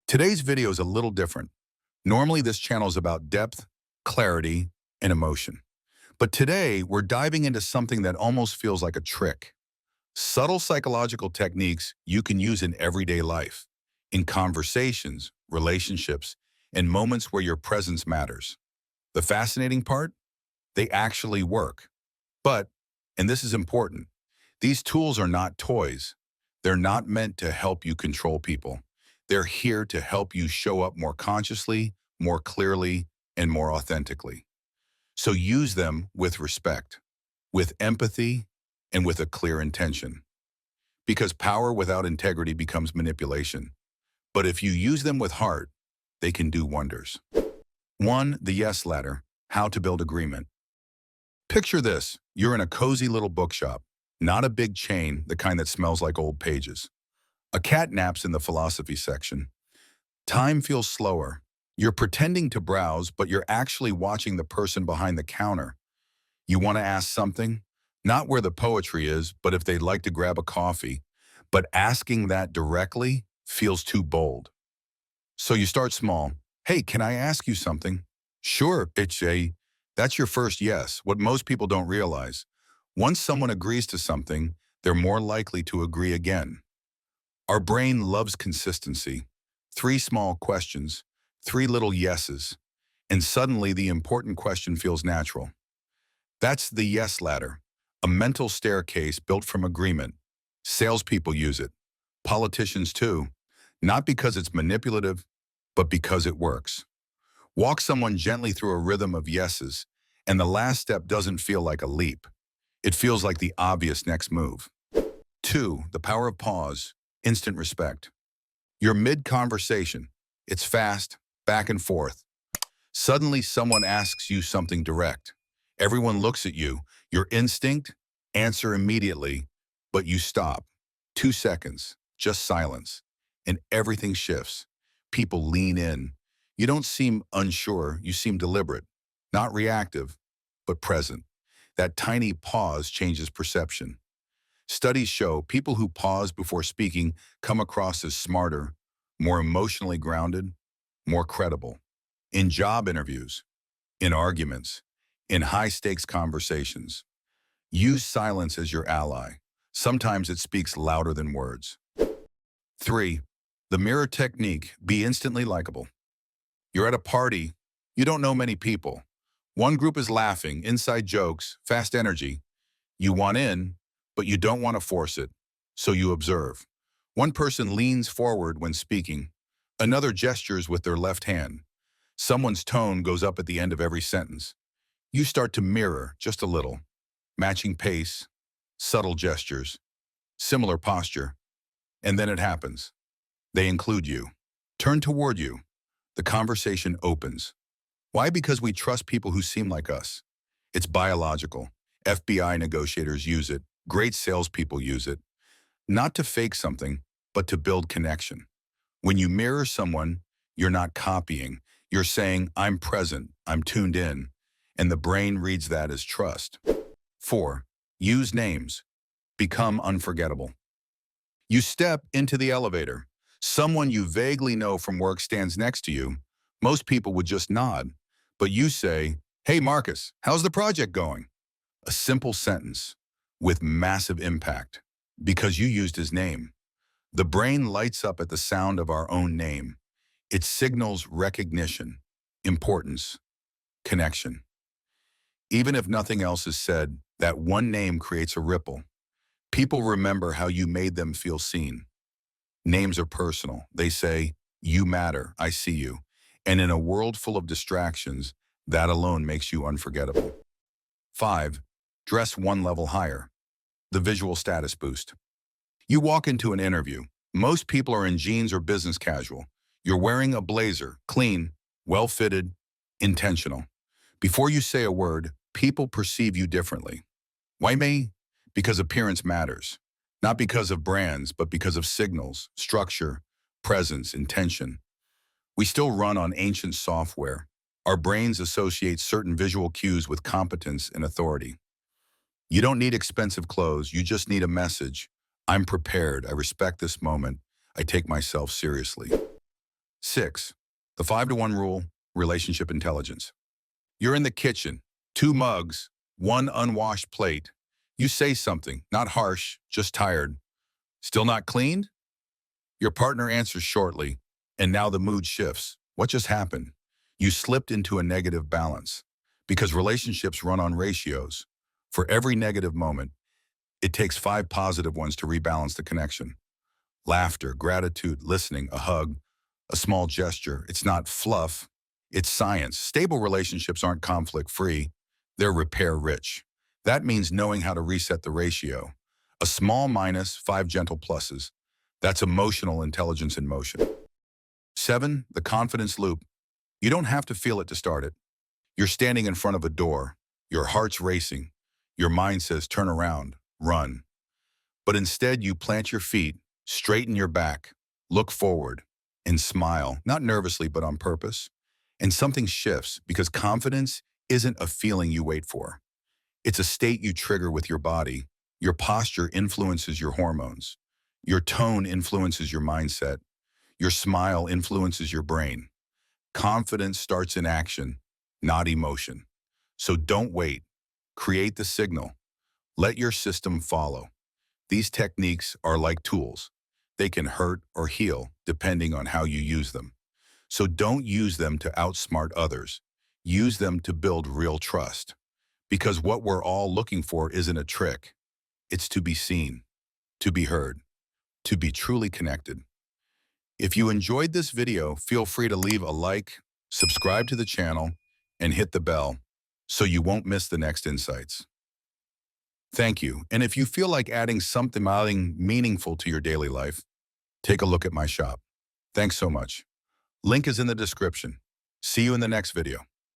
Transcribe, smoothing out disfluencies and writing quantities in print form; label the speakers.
Speaker 1: Today's video is a little different. Normally, this channel is about depth, clarity, and emotion. But today, we're diving into something that almost feels like a trick. Subtle psychological techniques you can use in everyday life, in conversations, relationships, and moments where your presence matters. The fascinating part? They actually work. But, and this is important, these tools are not toys. They're not meant to help you control people. They're here to help you show up more consciously, more clearly, and more authentically. So use them with respect, with empathy, and with a clear intention. Because power without integrity becomes manipulation. But if you use them with heart, they can do wonders. 1. The yes ladder, how to build agreement. Picture this, you're in a cozy little bookshop, not a big chain, the kind that smells like old pages. A cat naps in the philosophy section. Time feels slower. You're pretending to browse, but you're actually watching the person behind the counter. You want to ask something? Not where the poetry is, but if they'd like to grab a coffee. But asking that directly feels too bold. So you start small. Hey, can I ask you something? Sure, that's your first yes, what most people don't realize. Once someone agrees to something, they're more likely to agree again. Our brain loves consistency. 3 small questions, 3 little yeses, and suddenly the important question feels natural. That's the yes ladder, a mental staircase built from agreement. Salespeople use it. Politicians too. Not because it's manipulative, but because it works. Walk someone gently through a rhythm of yeses, and the last step doesn't feel like a leap. It feels like the obvious next move. 2. The power of pause, instant respect. You're mid-conversation. It's fast, back and forth. Suddenly, someone asks you something direct. Everyone looks at you. Your instinct? Answer immediately, but you stop. 2 seconds, just silence, and everything shifts. People lean in. You don't seem unsure, you seem deliberate. Not reactive, but present. That tiny pause changes perception. Studies show people who pause before speaking come across as smarter, more emotionally grounded, more credible. In job interviews, in arguments, in high-stakes conversations, use silence as your ally. Sometimes it speaks louder than words. 3. The mirror technique, be instantly likable. You're at a party, you don't know many people. One group is laughing, inside jokes, fast energy. You want in, but you don't want to force it, so you observe. One person leans forward when speaking. Another gestures with their left hand. Someone's tone goes up at the end of every sentence. You start to mirror just a little. Matching pace, subtle gestures, similar posture. And then it happens. They include you. Turn toward you. The conversation opens. Why? Because we trust people who seem like us. It's biological. FBI negotiators use it. Great salespeople use it. Not to fake something, but to build connection. When you mirror someone, you're not copying. You're saying, I'm present, I'm tuned in, and the brain reads that as trust. 4. Use names. Become unforgettable. You step into the elevator. Someone you vaguely know from work stands next to you. Most people would just nod, but you say, hey Marcus, how's the project going? A simple sentence with massive impact because you used his name. The brain lights up at the sound of our own name. It signals recognition, importance, connection. Even if nothing else is said, that one name creates a ripple. People remember how you made them feel seen. Names are personal. They say, you matter, I see you. And in a world full of distractions, that alone makes you unforgettable. 5. Dress one level higher. The visual status boost. You walk into an interview. Most people are in jeans or business casual. You're wearing a blazer, clean, well-fitted, intentional. Before you say a word, people perceive you differently. Why me? Because appearance matters. Not because of brands, but because of signals, structure, presence, intention. We still run on ancient software. Our brains associate certain visual cues with competence and authority. You don't need expensive clothes, you just need a message. I'm prepared, I respect this moment, I take myself seriously. 6, the 5-to-1 rule, relationship intelligence. You're in the kitchen, 2 mugs, 1 unwashed plate. You say something, not harsh, just tired. Still not cleaned? Your partner answers shortly, and now the mood shifts. What just happened? You slipped into a negative balance. Because relationships run on ratios. For every negative moment, it takes 5 positive ones to rebalance the connection. Laughter, gratitude, listening, a hug, a small gesture. It's not fluff, it's science. Stable relationships aren't conflict-free, they're repair-rich. That means knowing how to reset the ratio. A small minus, 5 gentle pluses. That's emotional intelligence in motion. 7, the confidence loop. You don't have to feel it to start it. You're standing in front of a door. Your heart's racing. Your mind says, turn around, run. But instead, you plant your feet, straighten your back, look forward, and smile, not nervously, but on purpose. And something shifts because confidence isn't a feeling you wait for. It's a state you trigger with your body. Your posture influences your hormones. Your tone influences your mindset. Your smile influences your brain. Confidence starts in action, not emotion. So don't wait. Create the signal. Let your system follow. These techniques are like tools. They can hurt or heal depending on how you use them. So don't use them to outsmart others. Use them to build real trust. Because what we're all looking for isn't a trick. It's to be seen, to be heard, to be truly connected. If you enjoyed this video, feel free to leave a like, subscribe to the channel, and hit the bell so you won't miss the next insights. Thank you. And if you feel like adding something meaningful to your daily life, take a look at my shop. Thanks so much. Link is in the description. See you in the next video.